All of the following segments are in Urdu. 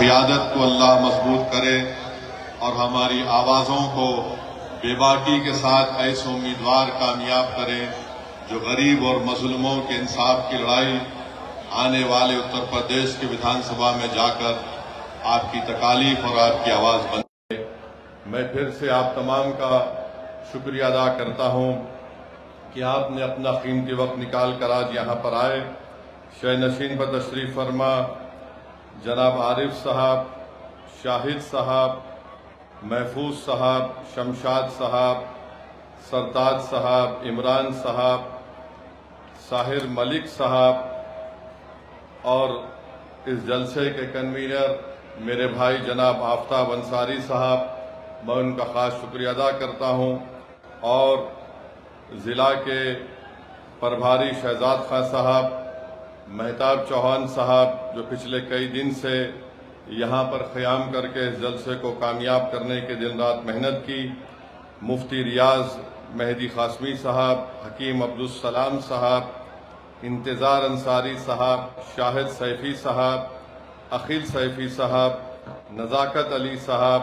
قیادت کو اللہ مضبوط کرے اور ہماری آوازوں کو بے باکی کے ساتھ ایسے امیدوار کامیاب کرے جو غریب اور مظلوموں کے انصاف کی لڑائی آنے والے اتر پردیش کے ویدھان سبھا میں جا کر آپ کی تکالیف اور آپ کی آواز بنے۔ میں پھر سے آپ تمام کا شکریہ ادا کرتا ہوں کہ آپ نے اپنا قیمتی وقت نکال کر آج یہاں پر آئے۔ شہ نشین پر تشریف فرما جناب عارف صاحب، شاہد صاحب، محفوظ صاحب، شمشاد صاحب، سرتاج صاحب، عمران صاحب، ساحر ملک صاحب اور اس جلسے کے کنوینر میرے بھائی جناب آفتاب انصاری صاحب، میں ان کا خاص شکریہ ادا کرتا ہوں، اور ضلع کے پربھاری شہزاد خان صاحب، مہتاب چوہان صاحب جو پچھلے کئی دن سے یہاں پر قیام کر کے اس جلسے کو کامیاب کرنے کے دن رات محنت کی، مفتی ریاض مہدی قاسمی صاحب، حکیم عبدالسلام صاحب، انتظار انصاری صاحب، شاہد سیفی صاحب، عقیل سیفی صاحب، نزاکت علی صاحب،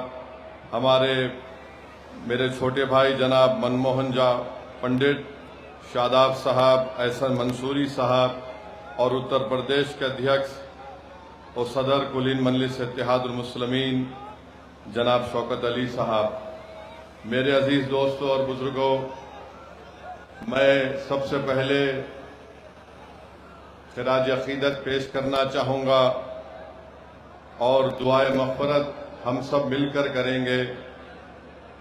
میرے چھوٹے بھائی جناب منموہن جا پنڈت، شاداب صاحب، احسن منصوری صاحب، اور اتر پردیش کے ادھیکش اور صدر کلین مجلس اتحاد المسلمین جناب شوکت علی صاحب، میرے عزیز دوستوں اور بزرگوں، میں سب سے پہلے خراج عقیدت پیش کرنا چاہوں گا اور دعائے مغفرت ہم سب مل کر کریں گے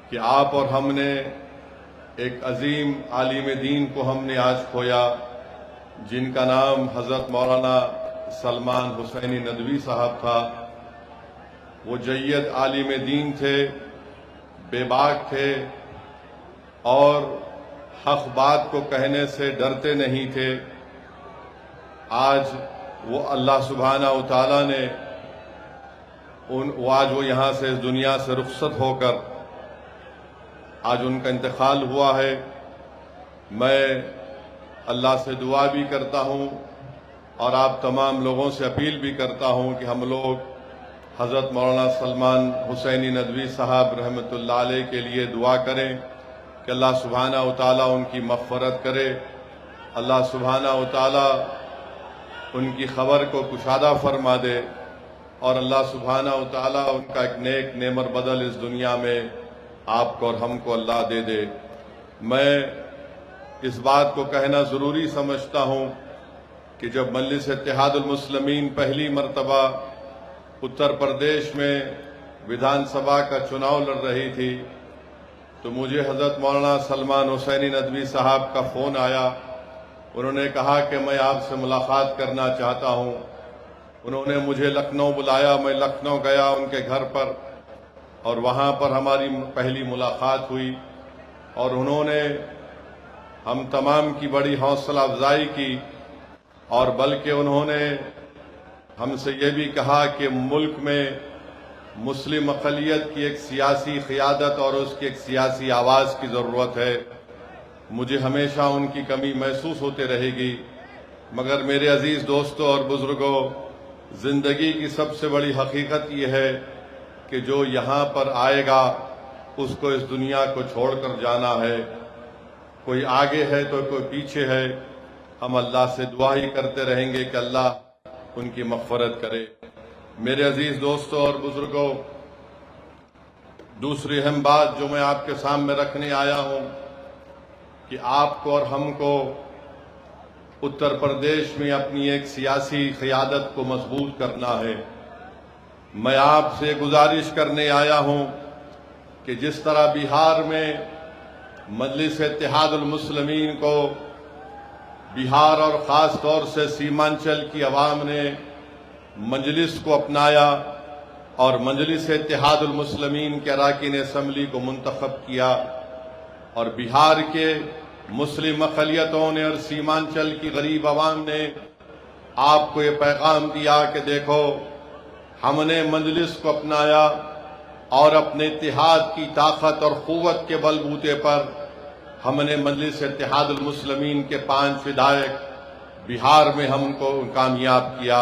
کہ آپ اور ہم نے ایک عظیم عالم دین کو ہم نے آج کھویا، جن کا نام حضرت مولانا سلمان حسینی ندوی صاحب تھا۔ وہ جید عالم دین تھے، بے باک تھے اور حق بات کو کہنے سے ڈرتے نہیں تھے۔ آج وہ اللہ سبحانہ و تعالیٰ نے آج وہ یہاں سے اس دنیا سے رخصت ہو کر آج ان کا انتقال ہوا ہے۔ میں اللہ سے دعا بھی کرتا ہوں اور آپ تمام لوگوں سے اپیل بھی کرتا ہوں کہ ہم لوگ حضرت مولانا سلمان حسینی ندوی صاحب رحمۃ اللہ علیہ کے لیے دعا کریں کہ اللہ سبحانہ و تعالیٰ ان کی مغفرت کرے، اللہ سبحانہ و تعالیٰ ان کی خبر کو کشادہ فرما دے، اور اللہ سبحانہ و تعالیٰ ان کا ایک نیک نعمر بدل اس دنیا میں آپ کو اور ہم کو اللہ دے دے۔ میں اس بات کو کہنا ضروری سمجھتا ہوں کہ جب مجلس اتحاد المسلمین پہلی مرتبہ اتر پردیش میں ویدھان سبھا کا چناؤ لڑ رہی تھی تو مجھے حضرت مولانا سلمان حسینی ندوی صاحب کا فون آیا۔ انہوں نے کہا کہ میں آپ سے ملاقات کرنا چاہتا ہوں۔ انہوں نے مجھے لکھنؤ بلایا، میں لکھنؤ گیا ان کے گھر پر، اور وہاں پر ہماری پہلی ملاقات ہوئی، اور انہوں نے ہم تمام کی بڑی حوصلہ افزائی کی، اور بلکہ انہوں نے ہم سے یہ بھی کہا کہ ملک میں مسلم اقلیت کی ایک سیاسی قیادت اور اس کی ایک سیاسی آواز کی ضرورت ہے۔ مجھے ہمیشہ ان کی کمی محسوس ہوتے رہے گی، مگر میرے عزیز دوستوں اور بزرگوں، زندگی کی سب سے بڑی حقیقت یہ ہے کہ جو یہاں پر آئے گا اس کو اس دنیا کو چھوڑ کر جانا ہے۔ کوئی آگے ہے تو کوئی پیچھے ہے۔ ہم اللہ سے دعا ہی کرتے رہیں گے کہ اللہ ان کی مغفرت کرے۔ میرے عزیز دوستوں اور بزرگوں، دوسری اہم بات جو میں آپ کے سامنے رکھنے آیا ہوں کہ آپ کو اور ہم کو اتر پردیش میں اپنی ایک سیاسی قیادت کو مضبوط کرنا ہے۔ میں آپ سے گزارش کرنے آیا ہوں کہ جس طرح بہار میں مجلس اتحاد المسلمین کو بہار اور خاص طور سے سیمانچل کی عوام نے مجلس کو اپنایا اور مجلس اتحاد المسلمین کے اراکین اسمبلی کو منتخب کیا، اور بہار کے مسلم اقلیتوں نے اور سیمانچل کی غریب عوام نے آپ کو یہ پیغام دیا کہ دیکھو، ہم نے مجلس کو اپنایا اور اپنے اتحاد کی طاقت اور قوت کے بل بوتے پر ہم نے مجلس اتحاد المسلمین کے 5 ودھائک بہار میں ہم کو کامیاب کیا۔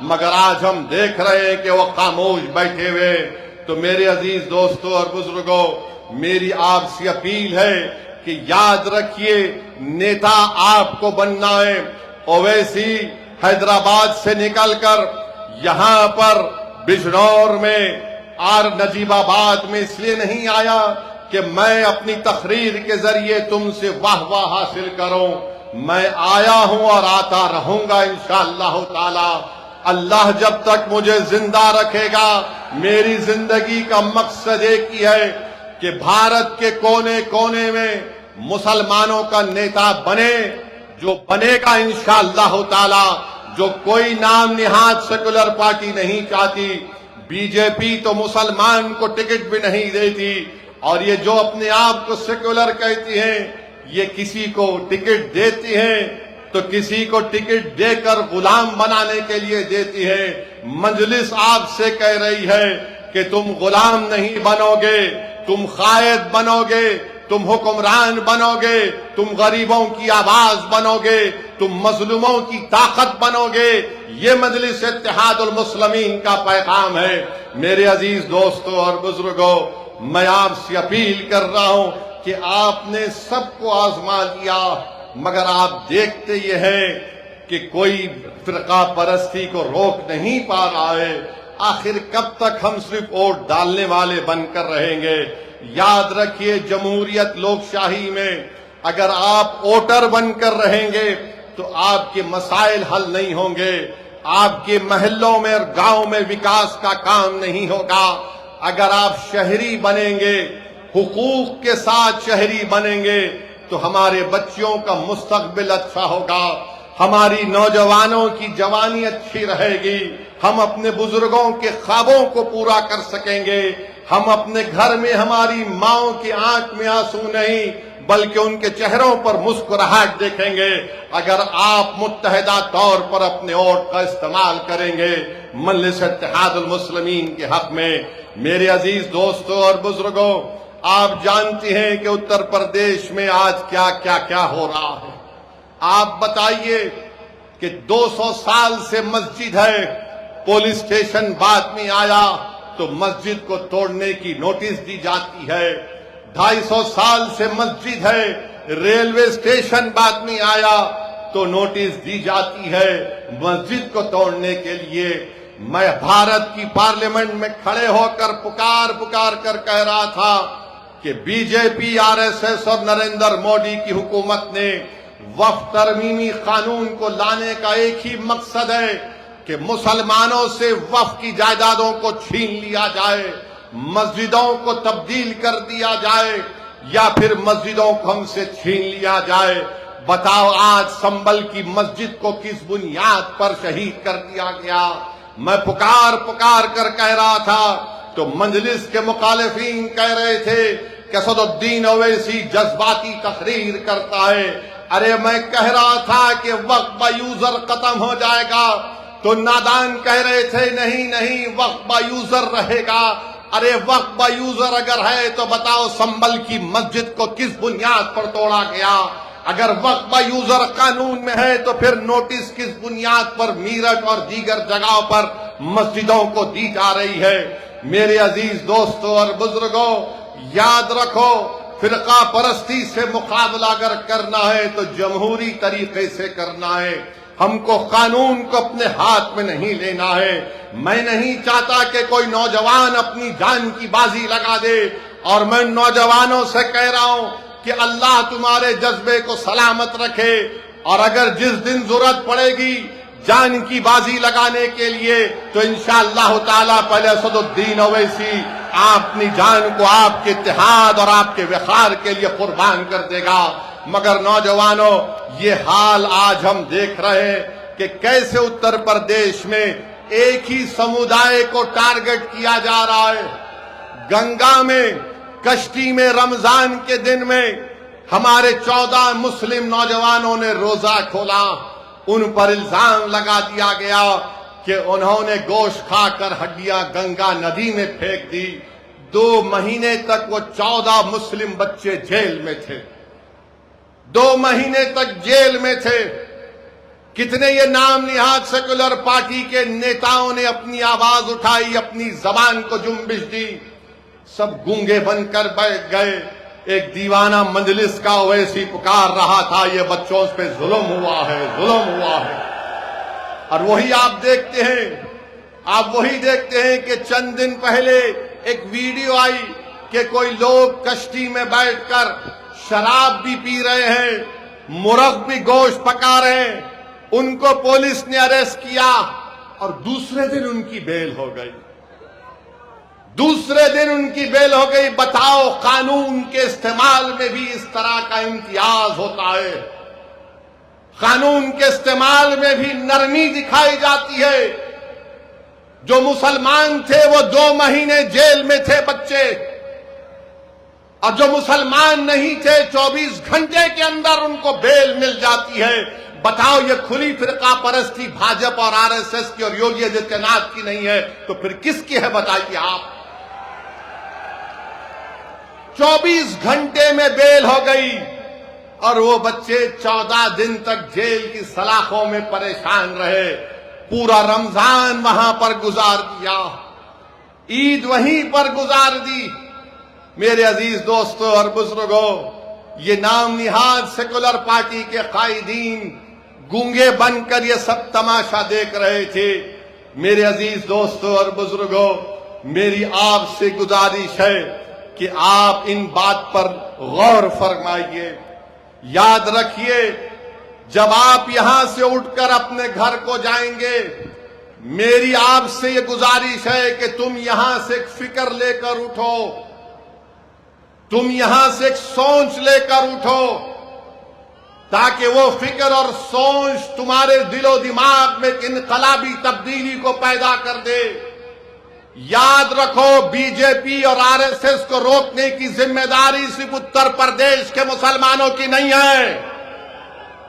مگر آج ہم دیکھ رہے ہیں کہ وہ خاموش بیٹھے ہوئے. تو میرے عزیز دوستوں اور بزرگوں، میری آپ سے اپیل ہے کہ یاد رکھیے نیتا آپ کو بننا ہے. اویسی حیدرآباد سے نکل کر یہاں پر بجنور میں اور نجیب آباد میں اس لیے نہیں آیا کہ میں اپنی تقریر کے ذریعے تم سے واہ واہ حاصل کروں. میں آیا ہوں اور آتا رہوں گا انشاءاللہ تعالی. اللہ جب تک مجھے زندہ رکھے گا، میری زندگی کا مقصد ایک ہی ہے کہ بھارت کے کونے کونے میں مسلمانوں کا نیتا بنے، جو بنے گا انشاءاللہ تعالی. جو کوئی نام نہاد سیکولر پارٹی نہیں چاہتی. بی جے پی تو مسلمان کو ٹکٹ بھی نہیں دیتی، اور یہ جو اپنے آپ کو سیکولر کہتی ہیں، یہ کسی کو ٹکٹ دیتی ہیں تو کسی کو ٹکٹ دے کر غلام بنانے کے لیے دیتی ہے. مجلس آپ سے کہہ رہی ہے کہ تم غلام نہیں بنو گے، تم قائد بنو گے، تم حکمران بنو گے، تم غریبوں کی آواز بنو گے، تم مظلوموں کی طاقت بنو گے. یہ مجلس اتحاد المسلمین کا پیغام ہے. میرے عزیز دوستوں اور بزرگوں، میں آپ سے اپیل کر رہا ہوں کہ آپ نے سب کو آزما لیا، مگر آپ دیکھتے یہ ہیں کہ کوئی فرقہ پرستی کو روک نہیں پا رہا ہے. آخر کب تک ہم صرف ووٹ ڈالنے والے بن کر رہیں گے؟ یاد رکھیے، جمہوریت لوک شاہی میں اگر آپ ووٹر بن کر رہیں گے تو آپ کے مسائل حل نہیں ہوں گے، آپ کے محلوں میں اور گاؤں میں وکاس کا کام نہیں ہوگا. اگر آپ شہری بنیں گے، حقوق کے ساتھ شہری بنیں گے، تو ہمارے بچوں کا مستقبل اچھا ہوگا، ہماری نوجوانوں کی جوانی اچھی رہے گی، ہم اپنے بزرگوں کے خوابوں کو پورا کر سکیں گے. ہم اپنے گھر میں ہماری ماؤں کی آنکھ میں آنسو نہیں بلکہ ان کے چہروں پر مسکراہٹ دیکھیں گے اگر آپ متحدہ طور پر اپنے ووٹ کا استعمال کریں گے مجلس اتحاد المسلمین کے حق میں. میرے عزیز دوستوں اور بزرگوں، آپ جانتے ہیں کہ اتر پردیش میں آج کیا ہو رہا ہے. آپ بتائیے کہ 200 سال سے مسجد ہے، پولیس اسٹیشن بعد میں آیا تو مسجد کو توڑنے کی نوٹس دی جاتی ہے. 250 سال سے مسجد ہے، ریلوے اسٹیشن بعد میں آیا تو نوٹس دی جاتی ہے مسجد کو توڑنے کے لیے. میں بھارت کی پارلیمنٹ میں کھڑے ہو کر پکار کر کہہ رہا تھا کہ بی جے پی، آر ایس ایس اور نریندر مودی کی حکومت نے وقف ترمیمی قانون کو لانے کا ایک ہی مقصد ہے کہ مسلمانوں سے وقف کی جائیدادوں کو چھین لیا جائے، مسجدوں کو تبدیل کر دیا جائے یا پھر مسجدوں کو ہم سے چھین لیا جائے. بتاؤ آج سنبل کی مسجد کو کس بنیاد پر شہید کر دیا گیا؟ میں پکار کر کہہ رہا تھا تو مجلس کے مخالفین کہہ رہے تھے کہ اسد الدین اویسی جذباتی تقریر کرتا ہے. ارے میں کہہ رہا تھا کہ وقف با یوزر ختم ہو جائے گا تو نادان کہہ رہے تھے نہیں وقف با یوزر رہے گا. ارے وقف با یوزر اگر ہے تو بتاؤ سنبل کی مسجد کو کس بنیاد پر توڑا گیا؟ اگر وقف با یوزر قانون میں ہے تو پھر نوٹس کس بنیاد پر میرٹھ اور دیگر جگہوں پر مسجدوں کو دی جا رہی ہے؟ میرے عزیز دوستوں اور بزرگوں، یاد رکھو، فرقہ پرستی سے مقابلہ اگر کرنا ہے تو جمہوری طریقے سے کرنا ہے. ہم کو قانون کو اپنے ہاتھ میں نہیں لینا ہے. میں نہیں چاہتا کہ کوئی نوجوان اپنی جان کی بازی لگا دے، اور میں نوجوانوں سے کہہ رہا ہوں کہ اللہ تمہارے جذبے کو سلامت رکھے، اور اگر جس دن ضرورت پڑے گی جان کی بازی لگانے کے لیے تو انشاءاللہ تعالیٰ پہلے اسد الدین اویسی اپنی جان کو آپ کے اتحاد اور آپ کے وقار کے لیے قربان کر دے گا. مگر نوجوانوں، یہ حال آج ہم دیکھ رہے ہیں کہ کیسے اتر پردیش میں ایک ہی سمودائے کو ٹارگٹ کیا جا رہا ہے. گنگا میں کشتی میں رمضان کے دن میں ہمارے 14 مسلم نوجوانوں نے روزہ کھولا. ان پر الزام لگا دیا گیا کہ انہوں نے گوشت کھا کر ہڈیاں گنگا ندی میں پھینک دی. 2 مہینے تک وہ 14 مسلم بچے جیل میں تھے. 2 مہینے تک جیل میں تھے. کتنے یہ نام نہاد سیکولر پارٹی کے نیتاؤں نے اپنی آواز اٹھائی، اپنی زبان کو جنبش دی، سب گونگے بن کر بیٹھ گئے۔ ایک دیوانہ مجلس کا اویسی پکار رہا تھا، یہ بچوں پہ ظلم ہوا ہے، ظلم ہوا ہے۔ اور وہی آپ دیکھتے ہیں کہ چند دن پہلے ایک ویڈیو آئی کہ کوئی لوگ کشتی میں بیٹھ کر شراب بھی پی رہے ہیں، مرغ بھی گوشت پکا رہے ہیں، ان کو پولیس نے اریسٹ کیا اور دوسرے دن ان کی بیل ہو گئی، بتاؤ قانون کے استعمال میں بھی اس طرح کا امتیاز ہوتا ہے، قانون کے استعمال میں بھی نرمی دکھائی جاتی ہے۔ جو مسلمان تھے وہ 2 مہینے جیل میں تھے بچے، اور جو مسلمان نہیں تھے 24 گھنٹے کے اندر ان کو بیل مل جاتی ہے۔ بتاؤ یہ کھلی فرقہ پرستی بھاجپا اور RSS کی اور یوگی آدتیہ ناتھ کی نہیں ہے تو پھر کس کی ہے بتائیے آپ؟ 24 گھنٹے میں بیل ہو گئی اور وہ بچے 14 دن تک جیل کی سلاخوں میں پریشان رہے، پورا رمضان وہاں پر گزار دیا، عید وہیں پر گزار دی۔ میرے عزیز دوستو اور بزرگوں، یہ نام نہاد سیکولر پارٹی کے قائدین گونگے بن کر یہ سب تماشا دیکھ رہے تھے۔ میرے عزیز دوستو اور بزرگوں، میری آپ سے گزارش ہے کہ آپ ان بات پر غور فرمائیے، یاد رکھیے جب آپ یہاں سے اٹھ کر اپنے گھر کو جائیں گے، میری آپ سے یہ گزارش ہے کہ تم یہاں سے ایک فکر لے کر اٹھو، تم یہاں سے ایک سوچ لے کر اٹھو، تاکہ وہ فکر اور سوچ تمہارے دل و دماغ میں ایک انقلابی تبدیلی کو پیدا کر دے۔ یاد رکھو بی جے پی اور RSS کو روکنے کی ذمہ داری صرف اتر پردیش کے مسلمانوں کی نہیں ہے،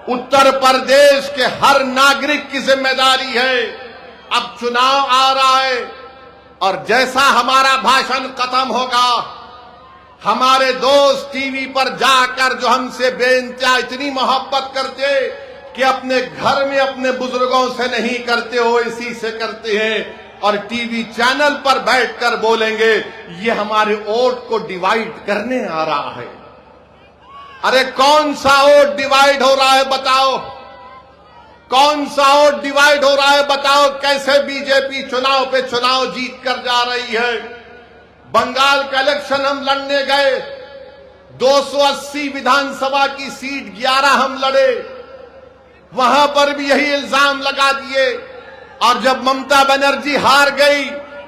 اتر پردیش کے ہر ناگرک کی ذمہ داری ہے۔ اب چناؤ آ رہا ہے اور جیسا ہمارا بھاشن ختم ہوگا، ہمارے دوست ٹی وی پر جا کر جو ہم سے بے انتہا اتنی محبت کرتے کہ اپنے گھر میں اپنے بزرگوں سے نہیں کرتے ہو اسی سے کرتے ہیں، اور ٹی وی چینل پر بیٹھ کر بولیں گے یہ ہمارے ووٹ کو ڈیوائیڈ کرنے آ رہا ہے۔ ارے کون سا ووٹ ڈیوائیڈ ہو رہا ہے بتاؤ؟ کون سا ووٹ ڈیوائیڈ ہو رہا ہے بتاؤ؟ کیسے بی جے پی چناؤ پہ چناؤ جیت کر جا رہی ہے؟ بنگال کا الیکشن ہم لڑنے گئے، 280 ودھان سبھا کی سیٹ 11 ہم لڑے، وہاں پر بھی یہی الزام لگا دیے، اور جب ممتا بنرجی ہار گئی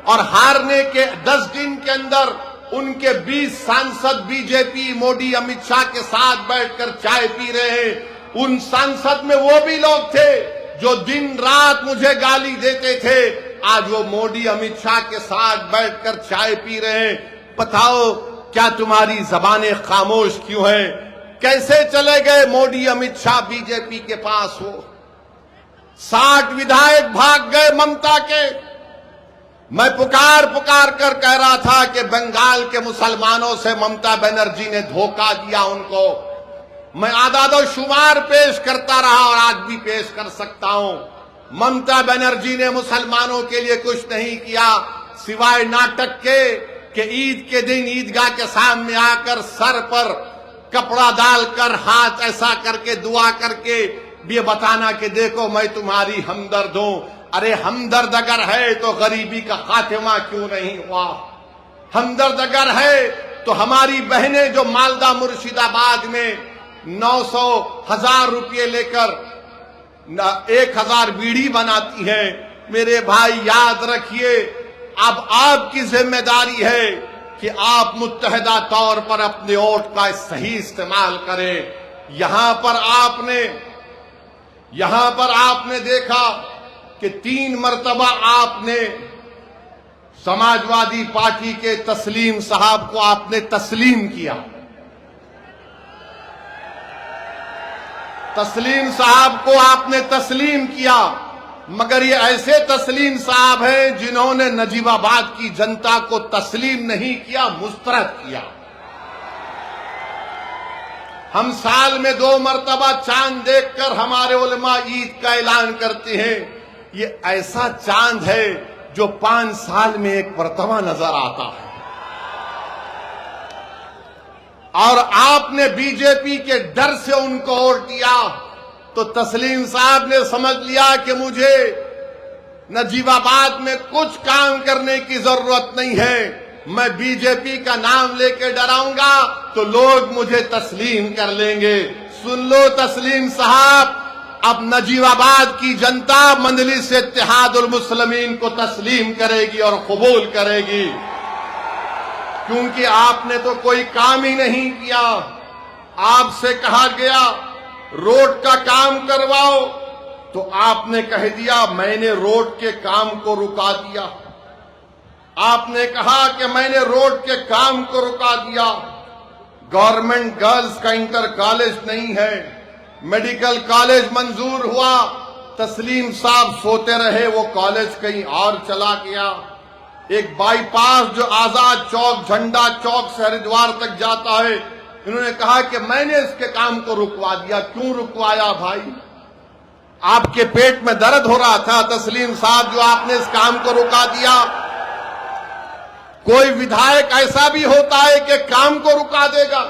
اور ہارنے کے 10 دن کے اندر ان کے 20 سانسد بی جے پی مودی امت شاہ کے ساتھ بیٹھ کر چائے پی رہے ہیں، ان سانسد میں وہ بھی لوگ تھے جو دن رات مجھے گالی دیتے تھے، آج وہ مودی امت شاہ کے ساتھ بیٹھ کر چائے پی رہے ہیں۔ بتاؤ کیا تمہاری زبانیں خاموش کیوں ہیں؟ کیسے چلے گئے مودی امت شاہ بی جے پی کے پاس؟ وہ 60 ودھائک بھاگ گئے ممتا کے۔ میں پکار کر کہہ رہا تھا کہ بنگال کے مسلمانوں سے ممتا بنرجی نے دھوکہ دیا ان کو، میں اعداد و شمار پیش کرتا رہا اور آج بھی پیش کر سکتا ہوں۔ ممتا بنرجی نے مسلمانوں کے لیے کچھ نہیں کیا سوائے ناٹک کے کہ عید کے دن عیدگاہ کے سامنے آ کر سر پر کپڑا ڈال کر ہاتھ ایسا کر کے دعا کر کے یہ بتانا کہ دیکھو میں تمہاری ہمدرد ہوں۔ ارے ہمدرد اگر ہے تو غریبی کا خاتمہ کیوں نہیں ہوا؟ ہمدرد اگر ہے تو ہماری بہنیں جو مالدہ مرشد آباد میں 900,000 روپے لے کر 1000 بیڑی بناتی ہیں، میرے بھائی یاد رکھیے اب آپ کی ذمہ داری ہے کہ آپ متحدہ طور پر اپنے ووٹ کا صحیح استعمال کریں۔ یہاں پر آپ نے دیکھا کہ 3 مرتبہ آپ نے سماجوادی پارٹی کے تسلیم صاحب کو آپ نے تسلیم کیا، تسلیم صاحب کو آپ نے تسلیم کیا، مگر یہ ایسے تسلیم صاحب ہیں جنہوں نے نجیب آباد کی جنتا کو تسلیم نہیں کیا، مسترد کیا۔ ہم سال میں 2 مرتبہ چاند دیکھ کر ہمارے علماء عید کا اعلان کرتے ہیں. یہ ایسا چاند ہے جو 5 سال میں ایک مرتبہ نظر آتا ہے. اور آپ نے بی جے پی کے ڈر سے ان کو ووٹ دیا تو تسلیم صاحب نے سمجھ لیا کہ مجھے نجیب آباد میں کچھ کام کرنے کی ضرورت نہیں ہے. میں بی جے پی کا نام لے کے ڈراؤں گا تو لوگ مجھے تسلیم کر لیں گے. سن لو تسلیم صاحب، اب نجیب آباد کی جنتا مجلس اتحاد المسلمین کو تسلیم کرے گی اور قبول کرے گی، کیونکہ آپ نے تو کوئی کام ہی نہیں کیا. آپ سے کہا گیا روڈ کا کام کرواؤ تو آپ نے کہہ دیا میں نے روڈ کے کام کو رکا دیا. آپ نے کہا کہ میں نے روڈ کے کام کو رکا دیا. گورنمنٹ گرلز کا انٹر کالج نہیں ہے، میڈیکل کالج منظور ہوا، تسلیم صاحب سوتے رہے، وہ کالج کہیں اور چلا گیا. ایک بائی پاس جو آزاد چوک جھنڈا چوک سے ہریدوار تک جاتا ہے، انہوں نے کہا کہ میں نے اس کے کام کو رکوا دیا. کیوں رکوایا بھائی؟ آپ کے پیٹ میں درد ہو رہا تھا تسلیم صاحب جو آپ نے اس کام کو رکا دیا؟ کوئی ودھائک ایسا بھی ہوتا ہے کہ کام کو رکا دے گا؟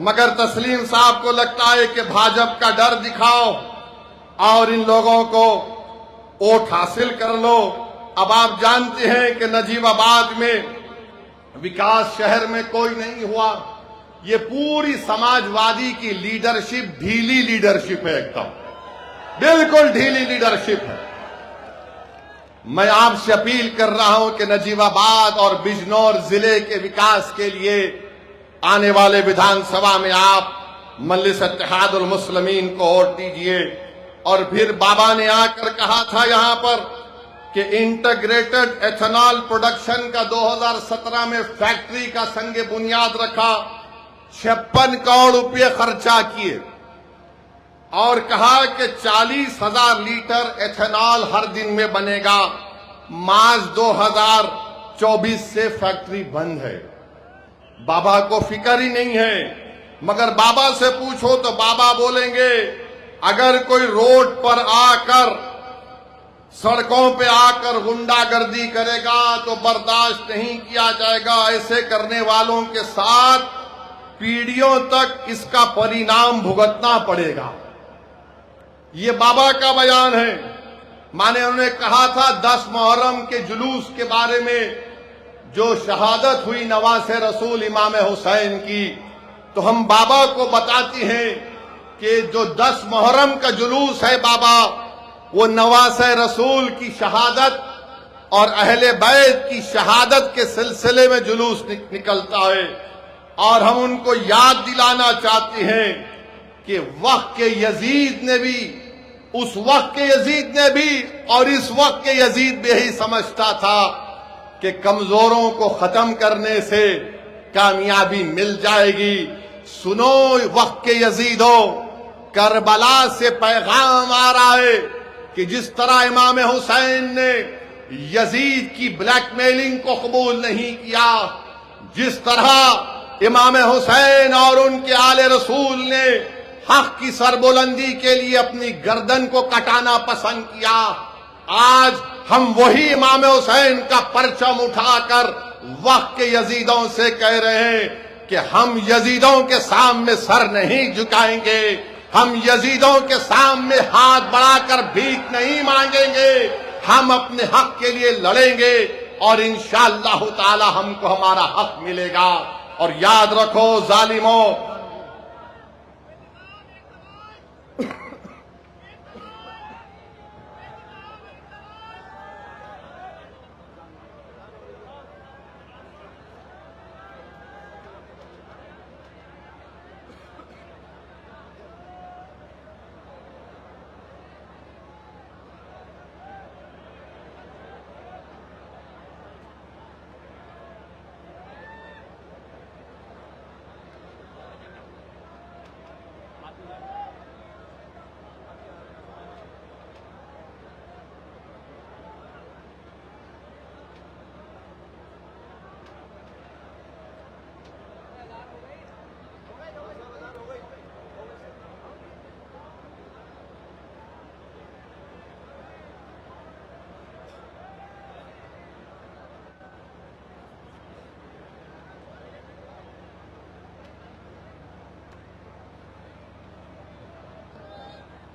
مگر تسلیم صاحب کو لگتا ہے کہ بھاجپ کا ڈر دکھاؤ اور ان لوگوں کو ووٹ حاصل کر لو. اب آپ جانتے ہیں کہ نجیب آباد میں وکاس شہر میں کوئی نہیں ہوا. یہ پوری سماجوادی کی لیڈرشپ ڈھیلی لیڈرشپ ہے، ایک دم بالکل ڈھیلی لیڈرشپ ہے. میں آپ سے اپیل کر رہا ہوں کہ نجیب آباد اور بجنور ضلع کے وکاس کے لیے آنے والے ویدھان سبھا میں آپ مجلس اتحاد المسلمین کو ووٹ دیجئے. اور پھر بابا نے آ کر کہا تھا یہاں پر کہ انٹیگریٹڈ ایتھنال پروڈکشن کا 2017 میں فیکٹری کا سنگ بنیاد رکھا، 56 کروڑ روپے خرچہ کیے اور کہا کہ 40,000 لیٹر ایتھنال ہر دن میں بنے گا. مارچ 2024 سے فیکٹری بند ہے. بابا کو فکر ہی نہیں ہے. مگر بابا سے پوچھو تو بابا بولیں گے اگر کوئی روڈ پر آ کر سڑکوں پہ آ کر غنڈہ گردی کرے گا تو برداشت نہیں کیا جائے گا. ایسے کرنے والوں کے ساتھ پیڑھیوں تک اس کا پرینام بھگتنا پڑے گا. یہ بابا کا بیان ہے. مانے انہوں نے کہا تھا 10 محرم کے جلوس کے بارے میں جو شہادت ہوئی نواز رسول امام حسین کی، تو ہم بابا کو بتاتے ہیں کہ جو 10 محرم کا جلوس ہے بابا، وہ نواز رسول کی شہادت اور اہل بیت کی شہادت کے سلسلے میں جلوس نکلتا ہے. اور ہم ان کو یاد دلانا چاہتے ہیں کہ وقت کے یزید نے بھی، اس وقت کے یزید نے بھی اور اس وقت کے یزید بھی یہی سمجھتا تھا کہ کمزوروں کو ختم کرنے سے کامیابی مل جائے گی. سنو وقت کے یزیدو، کربلا سے پیغام آ رہا ہے کہ جس طرح امام حسین نے یزید کی بلیک میلنگ کو قبول نہیں کیا، جس طرح امام حسین اور ان کے آل رسول نے حق کی سربلندی کے لیے اپنی گردن کو کٹانا پسند کیا، آج ہم وہی امام حسین کا پرچم اٹھا کر وقت کے یزیدوں سے کہہ رہے ہیں کہ ہم یزیدوں کے سامنے سر نہیں جھکائیں گے، ہم یزیدوں کے سامنے ہاتھ بڑھا کر بھیک نہیں مانگیں گے، ہم اپنے حق کے لیے لڑیں گے اور انشاءاللہ تعالی ہم کو ہمارا حق ملے گا. اور یاد رکھو ظالموں،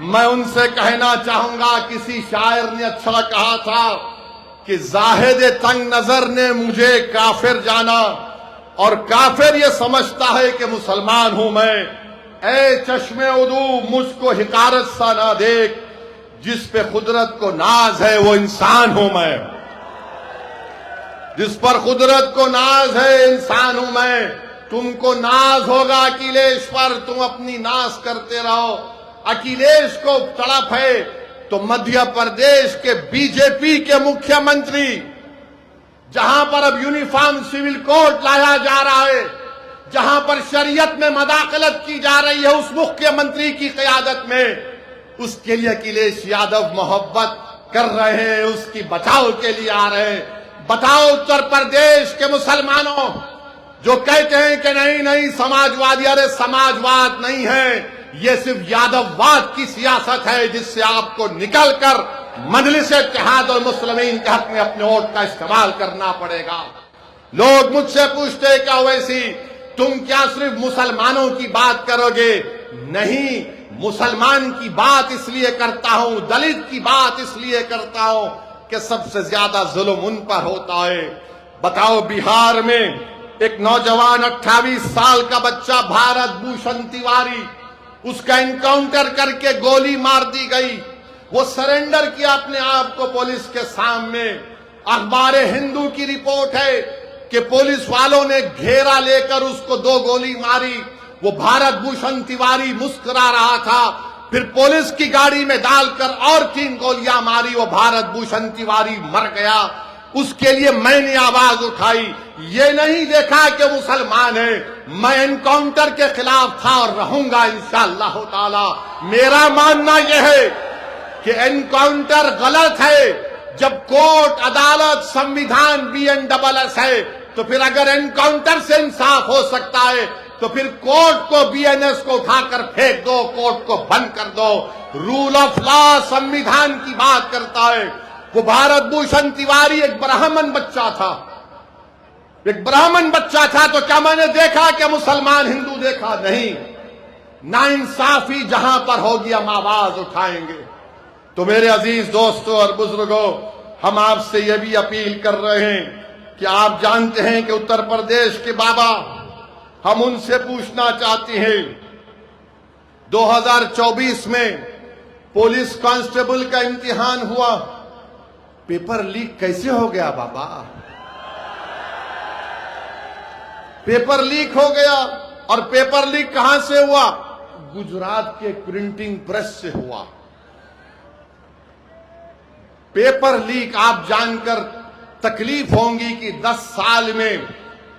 میں ان سے کہنا چاہوں گا، کسی شاعر نے اچھا کہا تھا کہ زاہد تنگ نظر نے مجھے کافر جانا اور کافر یہ سمجھتا ہے کہ مسلمان ہوں میں۔ اے چشم عدو مجھ کو حقارت سا نہ دیکھ، جس پہ قدرت کو ناز ہے وہ انسان ہوں میں۔ جس پر قدرت کو ناز ہے انسان ہوں میں۔ تم کو ناز ہوگا اکھلیش پر، تم اپنی ناز کرتے رہو۔ اکھلیش کو تڑپ ہے تو مدھیہ پردیش کے بی جے پی کے مکھیہ منتری، جہاں پر اب یونیفارم سول کوڈ لایا جا رہا ہے، جہاں پر شریعت میں مداخلت کی جا رہی ہے اس مکھیہ منتری کی قیادت میں، اس کے لیے اکھلیش یادو محبت کر رہے ہیں، اس کی بچاؤ کے لیے آ رہے ہیں۔ بتاؤ اتر پردیش کے مسلمانوں جو کہتے ہیں کہ نہیں سماجوادی، ارے سماجواد نہیں ہے، یہ صرف یادوواد کی سیاست ہے جس سے آپ کو نکل کر مجلس اتحاد المسلمین کے حق میں اپنے ووٹ کا استعمال کرنا پڑے گا۔ لوگ مجھ سے پوچھتے ہیں کہ اویسی تم کیا صرف مسلمانوں کی بات کرو گے؟ نہیں، مسلمان کی بات اس لیے کرتا ہوں، دلت کی بات اس لیے کرتا ہوں کہ سب سے زیادہ ظلم ان پر ہوتا ہے۔ بتاؤ بہار میں ایک نوجوان 28 سال کا بچہ بھارت بھوشن تیواری، اس کا انکاؤنٹر کر کے گولی مار دی گئی، وہ سرنڈر کیا اپنے آپ کو پولیس کے سامنے۔ اخبار ہندو کی رپورٹ ہے کہ پولیس والوں نے گھیرا لے کر اس کو 2 گولی ماری، وہ بھارت بھوشن تیواری مسکرا رہا تھا، پھر پولیس کی گاڑی میں ڈال کر اور 3 گولیاں ماری، وہ بھارت بھوشن تیواری مر گیا۔ اس کے لیے میں نے آواز اٹھائی، یہ نہیں دیکھا کہ مسلمان ہے، میں انکاؤنٹر کے خلاف تھا اور رہوں گا انشاءاللہ تعالی۔ میرا ماننا یہ ہے کہ انکاؤنٹر غلط ہے، جب کورٹ، عدالت، سمویدھان BNSS ہے تو پھر اگر انکاؤنٹر سے انصاف ہو سکتا ہے تو پھر کورٹ کو BNS کو اٹھا کر پھینک دو، کورٹ کو بند کر دو۔ رول آف لا سمویدھان کی بات کرتا ہے۔ وہ بھارت بھوشن تیواری ایک برہمن بچہ تھا، ایک برہمن بچہ تھا، تو کیا میں نے دیکھا کہ مسلمان ہندو دیکھا؟ نہیں۔ ناانصافی جہاں پر ہوگی ہم آواز اٹھائیں گے۔ تو میرے عزیز دوستوں اور بزرگوں، ہم آپ سے یہ بھی اپیل کر رہے ہیں کہ آپ جانتے ہیں کہ اتر پردیش کے بابا، ہم ان سے پوچھنا چاہتے ہیں 2024 میں پولیس کانسٹیبل کا امتحان ہوا، پیپر لیک کیسے ہو گیا بابا؟ پیپر لیک ہو گیا، اور پیپر لیک کہاں سے ہوا؟ گجرات کے پرنٹنگ پریس سے ہوا۔ پیپر لیک آپ جان کر تکلیف ہوں گی کہ 10 سال میں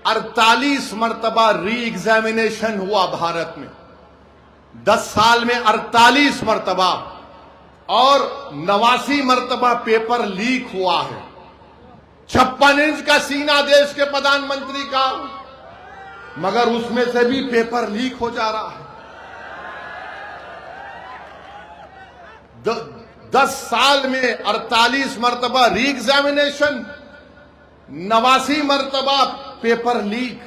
48 مرتبہ ری ایگزامینیشن ہوا بھارت میں، 10 سال میں 48 مرتبہ، اور 89 مرتبہ پیپر لیک ہوا ہے۔ 56 انچ کا سینہ دیش کے پردھان منتری کا، مگر اس میں سے بھی پیپر لیک ہو جا رہا ہے۔ 10 سال میں 48 مرتبہ ری ایگزامینیشن، 89 مرتبہ پیپر لیک۔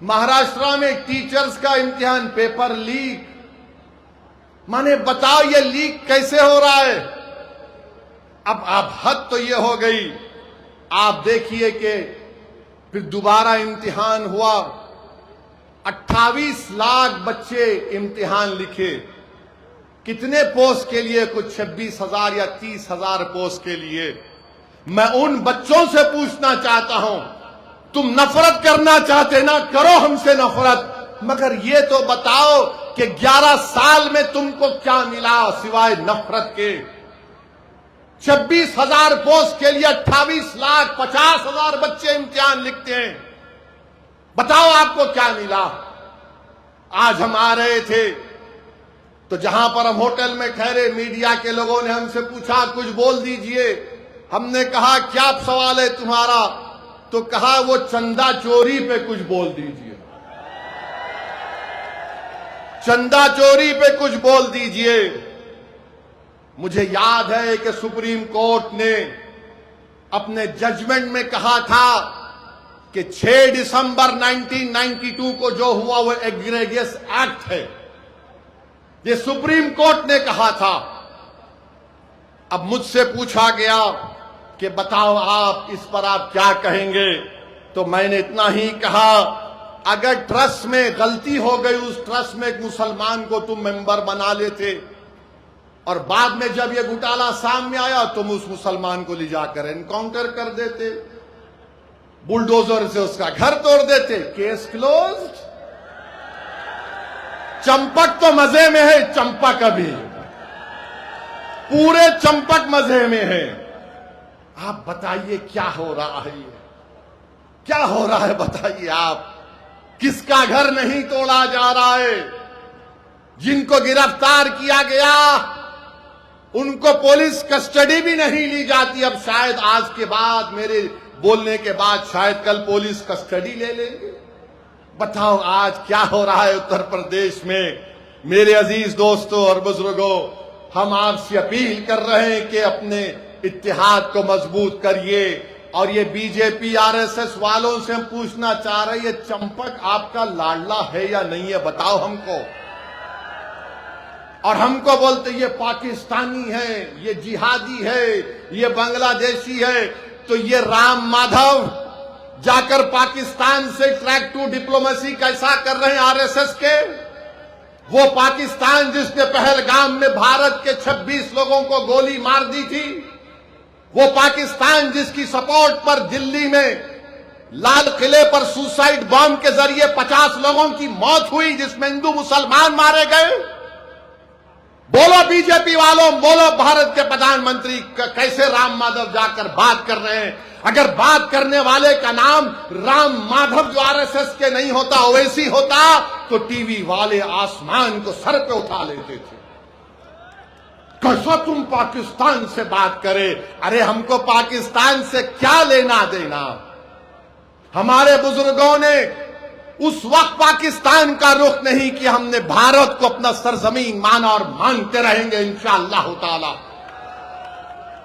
مہاراشٹرا میں ٹیچرز کا امتحان پیپر لیک۔ مانے بتاؤ یہ لیک کیسے ہو رہا ہے؟ اب حد تو یہ ہو گئی۔ آپ دیکھیے کہ پھر دوبارہ امتحان ہوا، 28 لاکھ بچے امتحان لکھے، کتنے پوسٹ کے لیے؟ کچھ 26,000 یا 30,000 پوسٹ کے لیے۔ میں ان بچوں سے پوچھنا چاہتا ہوں، تم نفرت کرنا چاہتے نہ کرو ہم سے نفرت، مگر یہ تو بتاؤ کہ 11 سال میں تم کو کیا ملا سوائے نفرت کے؟ 26,000 پوسٹ کے لیے 28 لاکھ 50,000 بچے امتحان لکھتے ہیں، بتاؤ آپ کو کیا ملا؟ آج ہم آ رہے تھے تو جہاں پر ہم ہوٹل میں ٹھہرے، میڈیا کے لوگوں نے ہم سے پوچھا کچھ بول دیجئے۔ ہم نے کہا کیا سوال ہے تمہارا؟ تو کہا وہ چندہ چوری پہ کچھ بول دیجئے، چندہ چوری پہ کچھ بول دیجئے۔ مجھے یاد ہے کہ سپریم کورٹ نے اپنے ججمنٹ میں کہا تھا کہ 6 دسمبر 1992 کو جو ہوا وہ ایگریگیس ایکٹ ہے، یہ سپریم کورٹ نے کہا تھا. اب مجھ سے پوچھا گیا کہ بتاؤ آپ اس پر آپ کیا کہیں گے, تو میں نے اتنا ہی کہا اگر ٹرسٹ میں غلطی ہو گئی, اس ٹرسٹ میں ایک مسلمان کو تم ممبر بنا لیتے اور بعد میں جب یہ گھوٹالا سامنے آیا تم اس مسلمان کو لے جا کر انکاؤنٹر کر دیتے, بلڈوزر سے اس کا گھر توڑ دیتے, کیس کلوزڈ. چمپک تو مزے میں ہے, چمپک ابھی پورے چمپک مزے میں ہے. آپ بتائیے کیا ہو رہا ہے, کیا ہو رہا ہے بتائیے آپ. کس کا گھر نہیں توڑا جا رہا ہے. جن کو گرفتار کیا گیا ان کو پولیس کسٹڈی بھی نہیں لی جاتی. اب شاید آج کے بعد, میرے بولنے کے بعد شاید کل پولیس کسٹڈی لے لیں گے. بتاؤ آج کیا ہو رہا ہے اتر پردیش میں. میرے عزیز دوستوں اور بزرگوں, ہم آپ سے اپیل کر رہے ہیں کہ اپنے اتحاد کو مضبوط کریے. اور یہ B J P R S S والوں سے ہم پوچھنا چاہ رہے ہیں, یہ چمپک آپ کا لاڈلا ہے یا نہیں ہے, بتاؤ ہم کو. اور ہم کو بولتے یہ پاکستانی ہے, یہ جہادی ہے, یہ بنگلہ دیشی ہے. تو یہ رام مادھو جا کر پاکستان سے ٹریک ٹو ڈپلومیسی کیسا کر رہے ہیں آر ایس ایس کے. وہ پاکستان جس نے پہلگام میں بھارت کے 26 لوگوں کو گولی مار دی تھی, وہ پاکستان جس کی سپورٹ پر دلی میں لال قلعے پر سوسائڈ بام کے ذریعے 50 لوگوں کی موت ہوئی, جس میں ہندو مسلمان مارے گئے. بولو بی جے پی والوں, بولو بھارت کے پردھان منتری کیسے رام مادھو جا کر بات کر رہے ہیں. اگر بات کرنے والے کا نام رام مادھو جو آر ایس ایس کے نہیں ہوتا, اویسی ہوتا, تو ٹی وی والے آسمان کو سر پہ اٹھا لیتے تھے. کیسا تم پاکستان سے بات کرے. ارے ہم کو پاکستان سے کیا لینا دینا. ہمارے بزرگوں نے اس وقت پاکستان کا رخ نہیں کیا, ہم نے بھارت کو اپنا سرزمین مانا اور مانتے رہیں گے انشاءاللہ تعالی.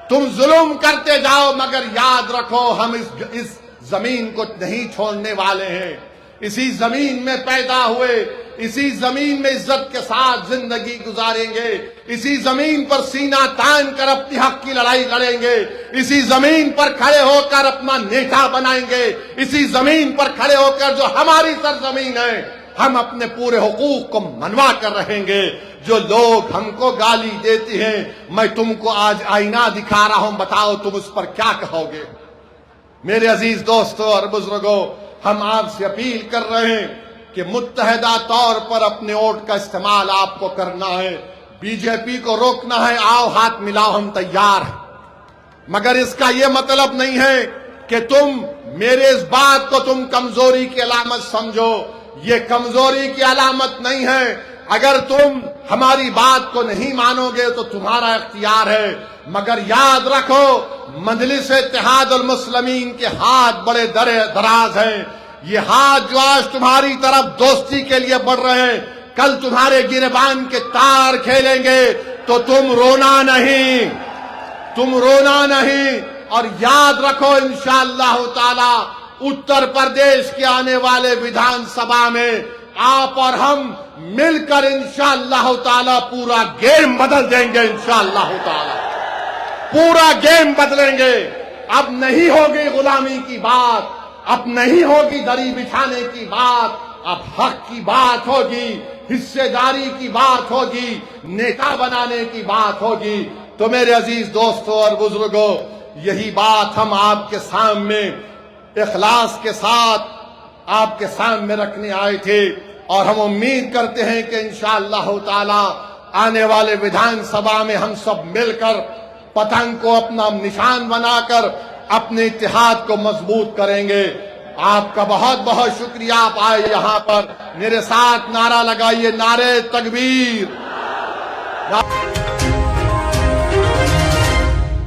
تم ظلم کرتے جاؤ مگر یاد رکھو ہم اس زمین کو نہیں چھوڑنے والے ہیں. اسی زمین میں پیدا ہوئے, اسی زمین میں عزت کے ساتھ زندگی گزاریں گے. اسی زمین پر سینہ تان کر اپنی حق کی لڑائی لڑیں گے. اسی زمین پر کھڑے ہو کر اپنا نیتا بنائیں گے. اسی زمین پر کھڑے ہو کر جو ہماری سرزمین ہے, ہم اپنے پورے حقوق کو منوا کر رہیں گے. جو لوگ ہم کو گالی دیتے ہیں, میں تم کو آج آئینہ دکھا رہا ہوں, بتاؤ تم اس پر کیا کہو گے. میرے عزیز دوستوں اور بزرگوں, ہم آپ سے اپیل کر رہے ہیں کہ متحدہ طور پر اپنے ووٹ کا استعمال آپ کو کرنا ہے. بی جے پی کو روکنا ہے, آؤ ہاتھ ملاؤ, ہم تیار ہیں. مگر اس کا یہ مطلب نہیں ہے کہ تم میرے اس بات کو تم کمزوری کی علامت سمجھو. یہ کمزوری کی علامت نہیں ہے. اگر تم ہماری بات کو نہیں مانو گے تو تمہارا اختیار ہے. مگر یاد رکھو مجلس اتحاد المسلمین کے ہاتھ بڑے دراز ہیں. یہ ہاتھ جو آج تمہاری طرف دوستی کے لیے بڑھ رہے ہیں, کل تمہارے گریبان کے تار کھیلیں گے تو تم رونا نہیں, تم رونا نہیں. اور یاد رکھو انشاءاللہ تعالی اتر پردیش کے آنے والے ویدھان سبھا میں آپ اور ہم مل کر انشاءاللہ تعالی پورا گیم بدل دیں گے. انشاءاللہ تعالی پورا گیم بدلیں گے. اب نہیں ہوگی غلامی کی بات, اب نہیں ہوگی دری بچھانے کی بات, اب حق کی بات ہوگی, حصے داری کی بات ہوگی, نیتا بنانے کی بات ہوگی. تو میرے عزیز دوستوں اور بزرگوں, یہی بات ہم آپ کے سامنے اخلاص کے ساتھ آپ کے سامنے رکھنے آئے تھے. اور ہم امید کرتے ہیں کہ انشاءاللہ تعالی آنے والے ویدھان سبھا میں ہم سب مل کر پتنگ کو اپنا نشان بنا کر اپنے اتحاد کو مضبوط کریں گے. آپ کا بہت بہت شکریہ. آپ آئے یہاں پر, میرے ساتھ نعرہ لگائیے, نعرہ تکبیر.